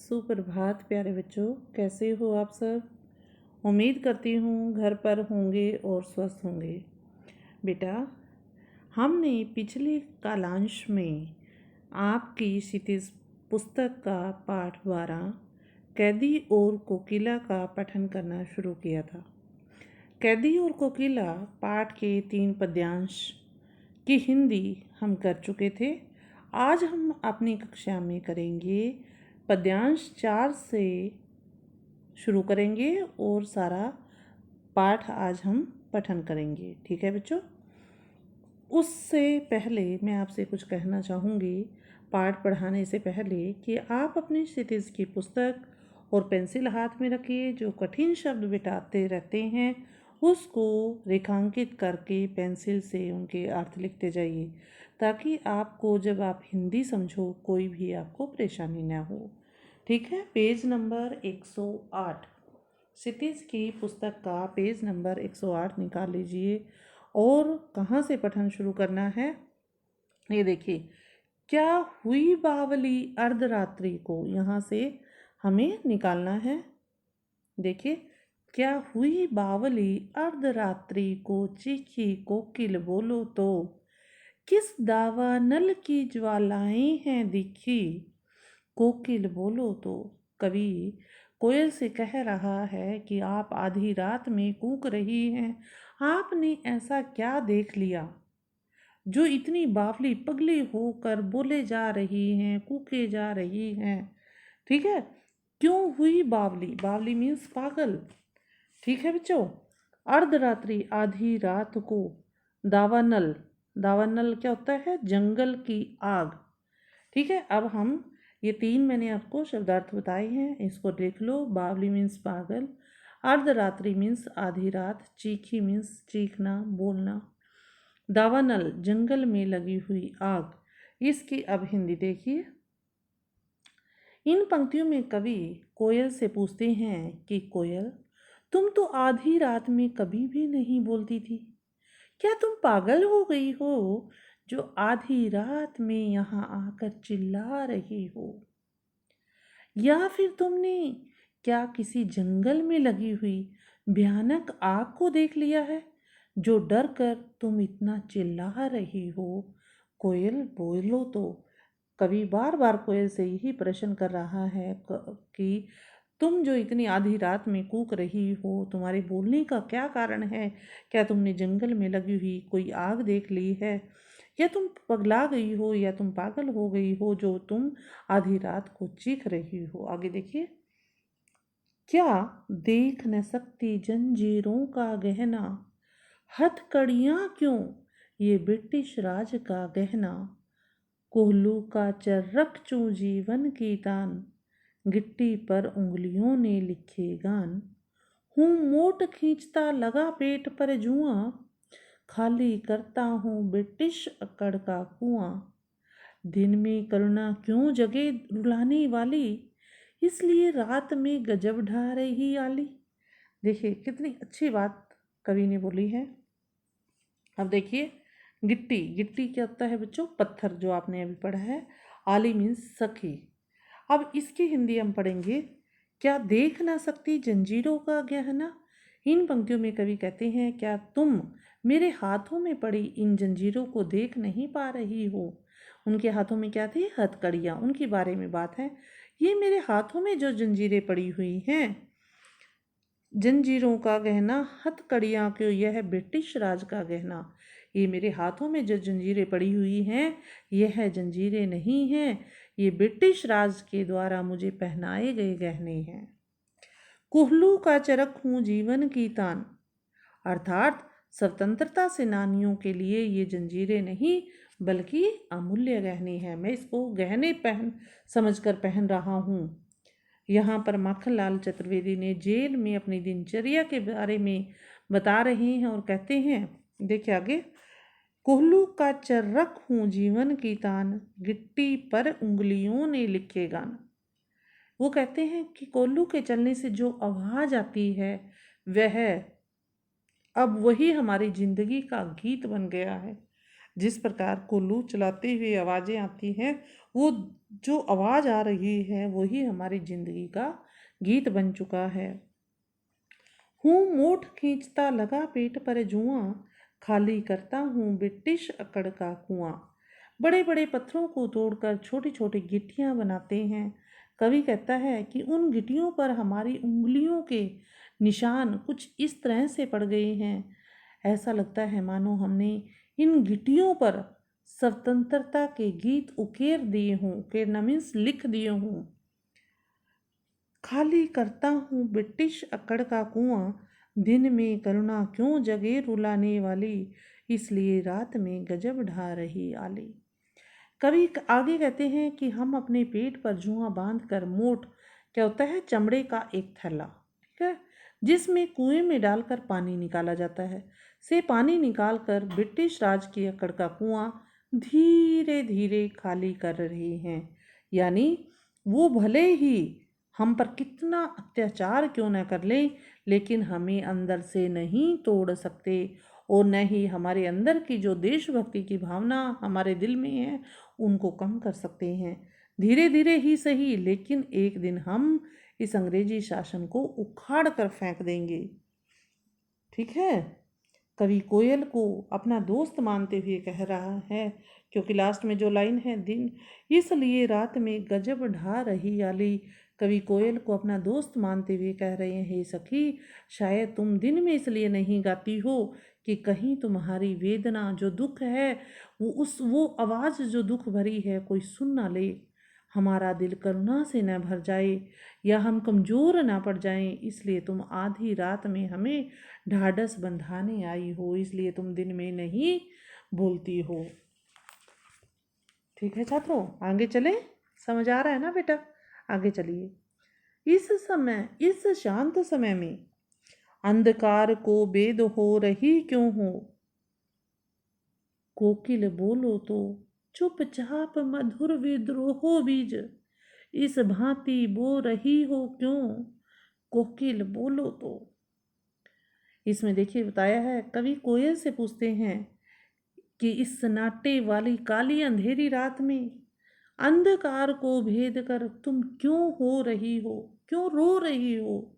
सुप्रभात प्यारे बच्चों, कैसे हो आप सब। उम्मीद करती हूँ घर पर होंगे और स्वस्थ होंगे। बेटा, हमने पिछले कालांश में आपकी क्षितिज पुस्तक का पाठ 12 कैदी और कोकिला का पठन करना शुरू किया था। कैदी और कोकिला पाठ के 3 पद्यांश की हिंदी हम कर चुके थे। आज हम अपनी कक्षा में करेंगे पद्यांश 4 से शुरू करेंगे और सारा पाठ आज हम पठन करेंगे। ठीक है बच्चों। उससे पहले मैं आपसे कुछ कहना चाहूँगी। पाठ पढ़ाने से पहले कि आप अपनी क्षितिज की पुस्तक और पेंसिल हाथ में रखिए। जो कठिन शब्द बिटाते रहते हैं उसको रेखांकित करके पेंसिल से उनके अर्थ लिखते जाइए, ताकि आपको जब आप हिंदी समझो कोई भी आपको परेशानी ना हो। ठीक है। पेज नंबर 108, क्षितिज की पुस्तक का पेज नंबर 108 निकाल लीजिए। और कहाँ से पठन शुरू करना है, ये देखिए। क्या हुई बावली अर्धरात्रि को, यहाँ से हमें निकालना है। देखिए, क्या हुई बावली अर्धरात्रि को, चीखी कोकिल बोलो तो, किस दावा नल की ज्वालाएं हैं दिखी, कोकिल बोलो तो। कवि कोयल से कह रहा है कि आप आधी रात में कूक रही हैं। आपने ऐसा क्या देख लिया जो इतनी बावली पगली होकर बोले जा रही हैं, कूके जा रही हैं। ठीक है। क्यों हुई बावली, बावली मीन्स पागल। ठीक है बच्चों। अर्धरात्रि, आधी रात को। दावानल, दावानल क्या होता है, जंगल की आग। ठीक है। अब हम ये 3 मैंने आपको शब्दार्थ बताए हैं, इसको देख लो। बावली मीन्स पागल, अर्धरात्रि मीन्स आधी रात, चीखी मीन्स चीखना, बोलना, दावानल जंगल में लगी हुई आग। इसकी अब हिंदी देखिए। इन पंक्तियों में कवि कोयल से पूछते हैं कि कोयल, तुम तो आधी रात में कभी भी नहीं बोलती थी। क्या तुम पागल हो गई हो जो आधी रात में यहाँ आकर चिल्ला रही हो? या फिर तुमने क्या किसी जंगल में लगी हुई भयानक आग को देख लिया है जो डर कर तुम इतना चिल्ला रही हो? कोयल बोलो तो। कवि बार बार कोयल से यही प्रश्न कर रहा है कि तुम जो इतनी आधी रात में कूक रही हो, तुम्हारे बोलने का क्या कारण है? क्या तुमने जंगल में लगी हुई कोई आग देख ली है, या तुम पगला गई हो, या तुम पागल हो गई हो जो तुम आधी रात को चीख रही हो? आगे देखिए। क्या देख न सकती जंजीरों का गहना, हथकड़ियाँ क्यों ये ब्रिटिश राज का गहना, कोहलू का चर्रक चूं जीवन की तान, गिट्टी पर उंगलियों ने लिखे गान, हूँ मोट खींचता लगा पेट पर जुआं, खाली करता हूँ ब्रिटिश अकड़ का कुआं, दिन में करुणा क्यों जगे रुलाने वाली, इसलिए रात में गजब ढा रही आली। देखिए कितनी अच्छी बात कवि ने बोली है। अब देखिए, गिट्टी, गिट्टी क्या होता है बच्चों, पत्थर, जो आपने अभी पढ़ा है। आली मीन्स सखी। अब इसकी हिंदी हम पढ़ेंगे। क्या देख ना सकती जंजीरों का गहना। इन पंक्तियों में कवि कहते हैं, क्या तुम मेरे हाथों में पड़ी इन जंजीरों को देख नहीं पा रही हो? उनके हाथों में क्या थी, हथकड़ियाँ, उनके बारे में बात है। ये मेरे हाथों में जो जंजीरें पड़ी हुई हैं, जंजीरों का गहना, हथकड़ियाँ क्यों, यह है ब्रिटिश राज का गहना। ये मेरे हाथों में जो जंजीरें पड़ी हुई हैं, यह जंजीरें नहीं हैं, ये ब्रिटिश राज के द्वारा मुझे पहनाए गए गहने हैं। कोहलू का चरक हूँ जीवन की तान, अर्थात स्वतंत्रता सेनानियों के लिए ये जंजीरें नहीं बल्कि अमूल्य गहने हैं। मैं इसको गहने समझकर पहन रहा हूँ। यहाँ पर माखनलाल चतुर्वेदी ने जेल में अपनी दिनचर्या के बारे में बता रहे हैं और कहते हैं, देखिए आगे। कोहलू का चर्रक हूँ जीवन की तान, गिट्टी पर उंगलियों ने लिखे गान। वो कहते हैं कि कोल्लू के चलने से जो आवाज़ आती है वह अब वही हमारी जिंदगी का गीत बन गया है। जिस प्रकार कोल्हू चलाते हुए आवाज़ें आती हैं, वो जो आवाज़ आ रही है वही हमारी जिंदगी का गीत बन चुका है। हूँ मोठ खींचता लगा पेट पर जुआं, खाली करता हूँ ब्रिटिश अकड़ का कुआं। बड़े बड़े पत्थरों को तोड़कर छोटी छोटी गिट्टियाँ बनाते हैं। कवि कहता है कि उन गिट्टियों पर हमारी उंगलियों के निशान कुछ इस तरह से पड़ गए हैं, ऐसा लगता है मानो हमने इन गिट्टियों पर स्वतंत्रता के गीत उकेर दिए हों, उकेरना मीन्स लिख दिए हों। खाली करता हूँ ब्रिटिश अकड़ का कुआं, दिन में करुणा क्यों जगे रुलाने वाली, इसलिए रात में गजब ढा रही आली। कवि आगे कहते हैं कि हम अपने पेट पर जुआं बांध कर, मोट क्या होता है, चमड़े का एक थैला, ठीक है, जिसमें कुएं में डालकर पानी निकाला जाता है, से पानी निकालकर ब्रिटिश राज की अकड़ का कुआं धीरे धीरे खाली कर रहे हैं। यानी वो भले ही हम पर कितना अत्याचार क्यों न कर लें, लेकिन हमें अंदर से नहीं तोड़ सकते, और न ही हमारे अंदर की जो देशभक्ति की भावना हमारे दिल में है उनको कम कर सकते हैं। धीरे धीरे ही सही, लेकिन एक दिन हम इस अंग्रेजी शासन को उखाड़ कर फेंक देंगे। ठीक है। कवि कोयल को अपना दोस्त मानते हुए कह रहा है, क्योंकि लास्ट में जो लाइन है, दिन इसलिए रात में गजब ढा रही आली। कवि कोयल को अपना दोस्त मानते हुए कह रहे हैं, हे सखी, शायद तुम दिन में इसलिए नहीं गाती हो कि कहीं तुम्हारी वेदना जो दुख है, वो आवाज़ जो दुख भरी है कोई सुन ना ले, हमारा दिल करुणा से न भर जाए, या हम कमज़ोर ना पड़ जाएं, इसलिए तुम आधी रात में हमें ढाढ़स बंधाने आई हो, इसलिए तुम दिन में नहीं बोलती हो। ठीक है छात्रों, आगे चले, समझ आ रहा है ना बेटा? आगे चलिए। इस शांत समय में अंधकार को बेद हो रही क्यों हो, कोकिल बोलो तो चुपचाप मधुर विद्रोह बीज, इस भांति बो रही हो क्यों, कोकिल बोलो तो। इसमें देखिए बताया है, कवि कोयल से पूछते हैं कि इस सन्नाटे वाली काली अंधेरी रात में अंधकार को भेद कर तुम क्यों हो रही हो, क्यों रो रही हो,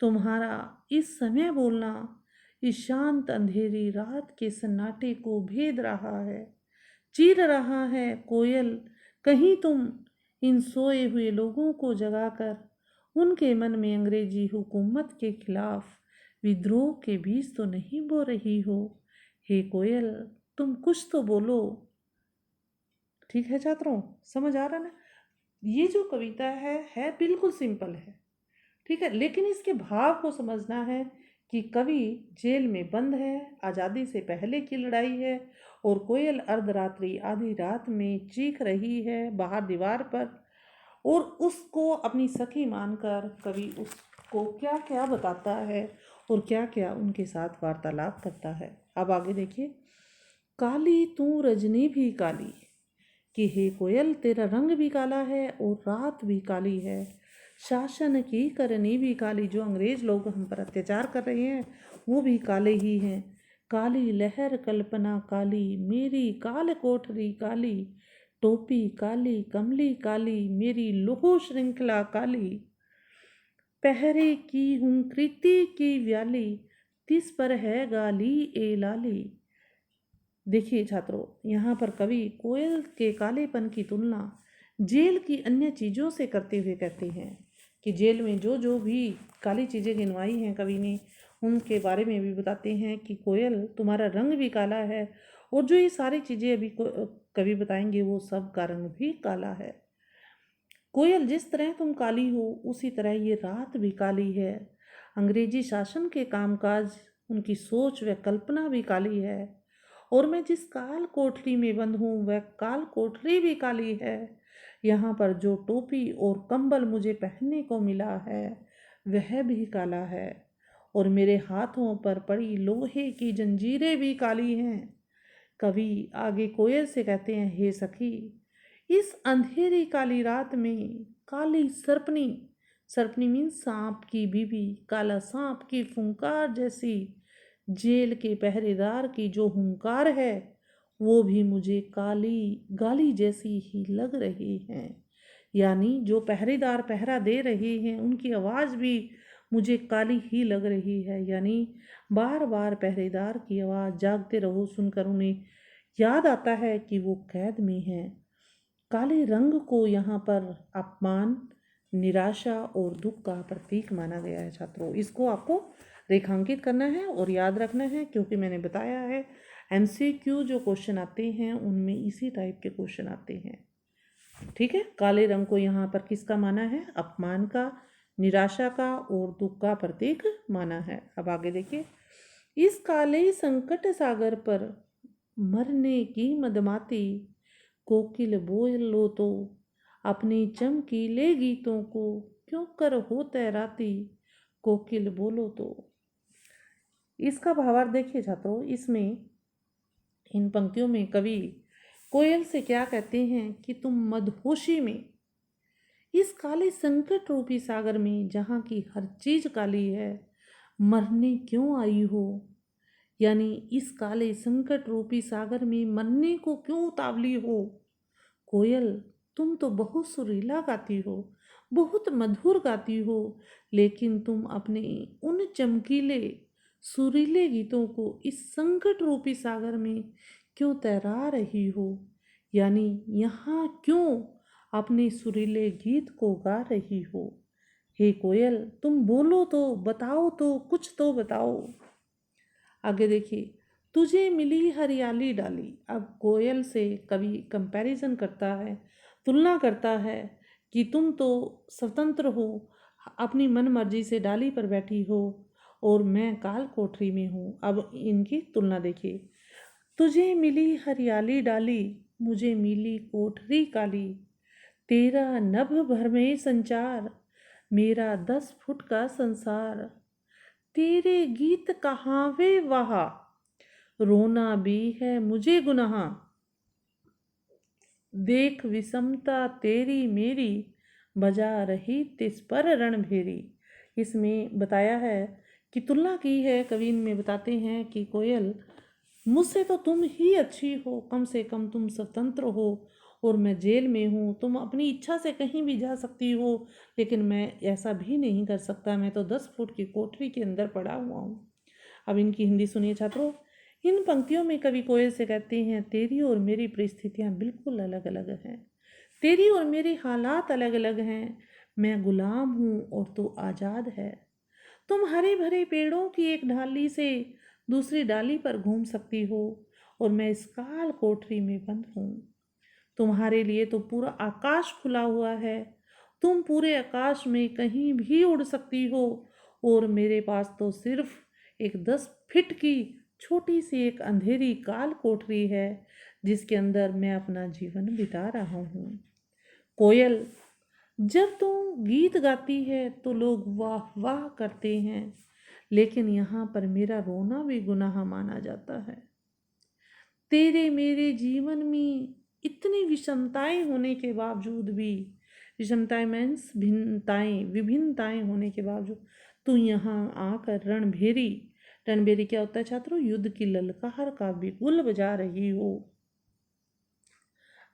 तुम्हारा इस समय बोलना इस शांत अंधेरी रात के सन्नाटे को भेद रहा है, चीर रहा है। कोयल, कहीं तुम इन सोए हुए लोगों को जगाकर उनके मन में अंग्रेजी हुकूमत के खिलाफ विद्रोह के बीज तो नहीं बो रही हो। हे कोयल, तुम कुछ तो बोलो। ठीक है छात्रों, समझ आ रहा ना? ये जो कविता है बिल्कुल सिंपल है, ठीक है, लेकिन इसके भाव को समझना है कि कवि जेल में बंद है, आज़ादी से पहले की लड़ाई है, और कोयल अर्धरात्रि आधी रात में चीख रही है बाहर दीवार पर, और उसको अपनी सखी मानकर कवि उसको क्या क्या बताता है और क्या क्या उनके साथ वार्तालाप करता है। अब आगे देखिए। काली तू रजनी भी काली, कि हे कोयल, तेरा रंग भी काला है और रात भी काली है, शासन की करनी भी काली, जो अंग्रेज लोग हम पर अत्याचार कर रहे हैं वो भी काले ही हैं। काली लहर कल्पना काली, मेरी काल कोठरी काली, टोपी काली कमली काली, मेरी लोह श्रृंखला काली, पहरे की हूँ कृति की व्याली, तिस पर है गाली ए लाली। देखिए छात्रों, यहाँ पर कवि कोयल के कालेपन की तुलना जेल की अन्य चीज़ों से करते हुए कहते हैं कि जेल में जो जो भी काली चीज़ें गिनवाई हैं कवि ने, उनके बारे में भी बताते हैं कि कोयल, तुम्हारा रंग भी काला है, और जो ये सारी चीज़ें अभी कवि बताएंगे वो सब का रंग भी काला है। कोयल, जिस तरह तुम काली हो उसी तरह ये रात भी काली है। अंग्रेजी शासन के कामकाज, उनकी सोच व कल्पना भी काली है, और मैं जिस काल कोठरी में बंद हूँ वह काल कोठरी भी काली है। यहाँ पर जो टोपी और कंबल मुझे पहनने को मिला है वह भी काला है, और मेरे हाथों पर पड़ी लोहे की जंजीरें भी काली हैं। कवि आगे कोयल से कहते हैं, हे सखी, इस अंधेरी काली रात में काली सर्पनी, सर्पनी मीन सांप की बीबी, काला सांप की फुंकार जैसी जेल के पहरेदार की जो हुंकार है वो भी मुझे काली गाली जैसी ही लग रही हैं। यानी जो पहरेदार पहरा दे रहे हैं उनकी आवाज़ भी मुझे काली ही लग रही है। यानी बार बार पहरेदार की आवाज़ जागते रहो सुनकर उन्हें याद आता है कि वो कैद में हैं। काले रंग को यहाँ पर अपमान, निराशा और दुख का प्रतीक माना गया है। छात्रों, इसको आपको रेखांकित करना है और याद रखना है, क्योंकि मैंने बताया है एमसीक्यू जो क्वेश्चन आते हैं उनमें इसी टाइप के क्वेश्चन आते हैं। ठीक है, काले रंग को यहाँ पर किसका माना है? अपमान का, निराशा का और दुख का प्रतीक माना है। अब आगे देखिए, इस काले संकट सागर पर मरने की मदमाती कोकिल बोलो तो, अपनी चमकीले गीतों को क्यों कर हो तैराती कोकिल बोलो तो। इसका भावार्थ देखिए छात्रों, इसमें इन पंक्तियों में कवि कोयल से क्या कहते हैं कि तुम मदहोशी में, इस काले संकट रूपी सागर में जहाँ की हर चीज काली है, मरने क्यों आई हो। यानी इस काले संकट रूपी सागर में मरने को क्यों उतावली हो। कोयल, तुम तो बहुत सुरीला गाती हो, बहुत मधुर गाती हो, लेकिन तुम अपने उन चमकीले सुरीले गीतों को इस संकट रूपी सागर में क्यों तैरा रही हो। यानी यहाँ क्यों अपने सुरीले गीत को गा रही हो। हे कोयल, तुम बोलो तो, बताओ तो, कुछ तो बताओ। आगे देखिए, तुझे मिली हरियाली डाली। अब कोयल से कवि कंपैरिजन करता है, तुलना करता है कि तुम तो स्वतंत्र हो, अपनी मन मर्जी से डाली पर बैठी हो और मैं काल कोठरी में हूँ। अब इनकी तुलना देखिए, तुझे मिली हरियाली डाली, मुझे मिली कोठरी काली, तेरा नभ भर में संचार, मेरा 10 फुट का संसार, तेरे गीत कहाँ वे वहा, रोना भी है मुझे गुनाह, देख विषमता तेरी मेरी, बजा रही तिस पर रणभेरी। इसमें बताया है कि तुलना की है कवि में, बताते हैं कि कोयल, मुझसे तो तुम ही अच्छी हो, कम से कम तुम स्वतंत्र हो और मैं जेल में हूँ। तुम अपनी इच्छा से कहीं भी जा सकती हो, लेकिन मैं ऐसा भी नहीं कर सकता, मैं तो 10 फुट की कोठरी के अंदर पड़ा हुआ हूँ। अब इनकी हिंदी सुनिए छात्रों। इन पंक्तियों में कवि कोयल से कहते हैं, तेरी और मेरी परिस्थितियाँ बिल्कुल अलग अलग हैं, तेरी और मेरी हालात अलग अलग हैं। मैं गुलाम हूँ और तू आज़ाद है। तुम हरे भरे पेड़ों की एक डाली से दूसरी डाली पर घूम सकती हो और मैं इस काल कोठरी में बंद हूँ। तुम्हारे लिए तो पूरा आकाश खुला हुआ है, तुम पूरे आकाश में कहीं भी उड़ सकती हो और मेरे पास तो सिर्फ एक 10 फीट की छोटी सी एक अंधेरी काल कोठरी है जिसके अंदर मैं अपना जीवन बिता रहा हूँ। कोयल, जब तुम गीत गाती है तो लोग वाह वाह करते हैं, लेकिन यहाँ पर मेरा रोना भी गुनाह माना जाता है। तेरे मेरे जीवन में इतनी विषमताएं होने के बावजूद भी, विषमताएं मीन्स भिन्नताएं, विभिन्नताएं होने के बावजूद तू यहाँ आकर रणभेरी, रणभेरी क्या होता है छात्रों? युद्ध की ललकार का बिगुल बजा रही हो।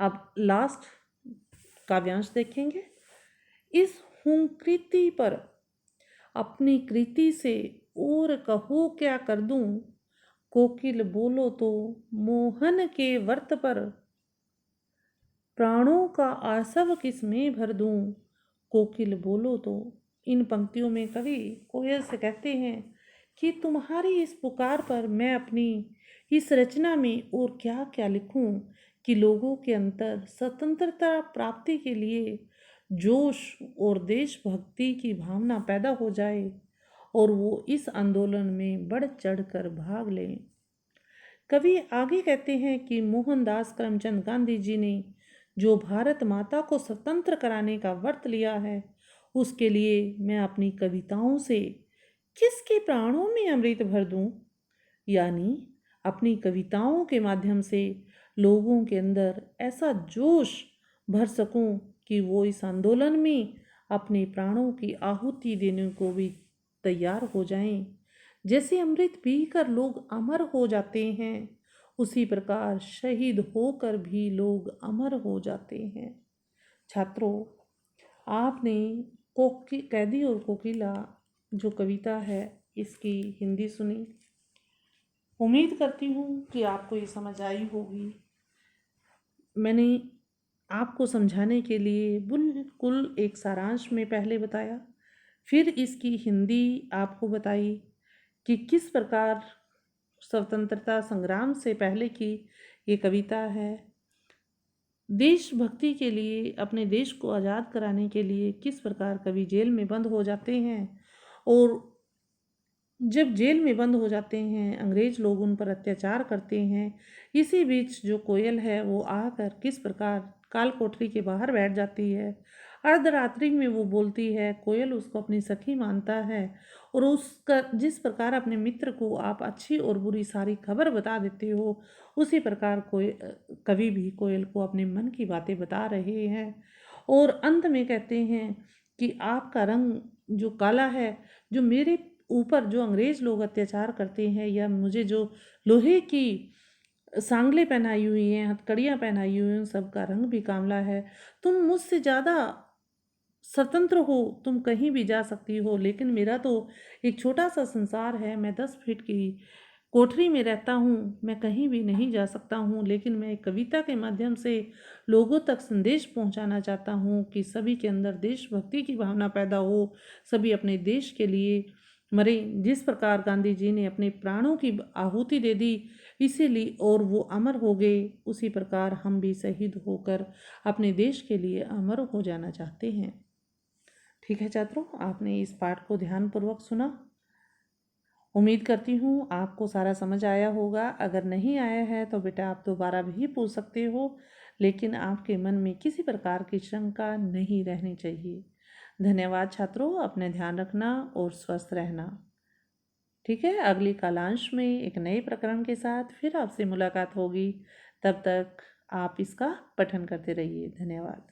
अब लास्ट काव्यांश देखेंगे। इस हुंकृति पर अपनी कृति से और कहो क्या कर दूं, कोकिल बोलो तो मोहन के व्रत पर प्राणों का आसव किसमें भर दूं, कोकिल बोलो तो। इन पंक्तियों में कवि कोयल से कहते हैं कि तुम्हारी इस पुकार पर मैं अपनी इस रचना में और क्या क्या लिखूं कि लोगों के अंदर स्वतंत्रता प्राप्ति के लिए जोश और देशभक्ति की भावना पैदा हो जाए और वो इस आंदोलन में बढ़ चढ़कर भाग लें। कवि आगे कहते हैं कि मोहनदास करमचंद गांधी जी ने जो भारत माता को स्वतंत्र कराने का व्रत लिया है, उसके लिए मैं अपनी कविताओं से किसके प्राणों में अमृत भर दूं। यानी अपनी कविताओं के माध्यम से लोगों के अंदर ऐसा जोश भर सकूं कि वो इस आंदोलन में अपने प्राणों की आहुति देने को भी तैयार हो जाएं। जैसे अमृत पीकर लोग अमर हो जाते हैं उसी प्रकार शहीद होकर भी लोग अमर हो जाते हैं। छात्रों, आपने कैदी और कोकिला जो कविता है इसकी हिंदी सुनी। उम्मीद करती हूँ कि आपको ये समझ आई होगी। मैंने आपको समझाने के लिए बिल्कुल एक सारांश में पहले बताया, फिर इसकी हिंदी आपको बताई कि किस प्रकार स्वतंत्रता संग्राम से पहले की ये कविता है। देशभक्ति के लिए, अपने देश को आज़ाद कराने के लिए किस प्रकार कवि जेल में बंद हो जाते हैं, और जब जेल में बंद हो जाते हैं अंग्रेज लोग उन पर अत्याचार करते हैं। इसी बीच जो कोयल है वो आकर किस प्रकार काल कोठरी के बाहर बैठ जाती है। अर्धरात्रि में वो बोलती है, कोयल उसको अपनी सखी मानता है, और उसका जिस प्रकार अपने मित्र को आप अच्छी और बुरी सारी खबर बता देते हो, उसी प्रकार कवि भी कोयल को अपने मन की बातें बता रहे हैं। और अंत में कहते हैं कि आपका रंग जो काला है, जो मेरे ऊपर जो अंग्रेज लोग अत्याचार करते हैं, या मुझे जो लोहे की सांगलें पहनाई हुई हैं, हथकड़ियाँ पहनाई हुई हैं, उन सब का रंग भी काला है। तुम मुझसे ज़्यादा स्वतंत्र हो, तुम कहीं भी जा सकती हो, लेकिन मेरा तो एक छोटा सा संसार है। मैं 10 फीट की कोठरी में रहता हूँ, मैं कहीं भी नहीं जा सकता हूँ, लेकिन मैं एक कविता के माध्यम से लोगों तक संदेश पहुँचाना चाहता हूँ कि सभी के अंदर देशभक्ति की भावना पैदा हो, सभी अपने देश के लिए मरे। जिस प्रकार गांधी जी ने अपने प्राणों की आहुति दे दी इसीलिए, और वो अमर हो गए, उसी प्रकार हम भी शहीद होकर अपने देश के लिए अमर हो जाना चाहते हैं। ठीक है छात्रों, आपने इस पाठ को ध्यानपूर्वक सुना। उम्मीद करती हूँ आपको सारा समझ आया होगा। अगर नहीं आया है तो बेटा आप दोबारा भी पूछ सकते हो, लेकिन आपके मन में किसी प्रकार की शंका नहीं रहनी चाहिए। धन्यवाद छात्रों, अपने ध्यान रखना और स्वस्थ रहना। ठीक है, अगली कालांश में एक नए प्रकरण के साथ फिर आपसे मुलाकात होगी। तब तक आप इसका पठन करते रहिए। धन्यवाद।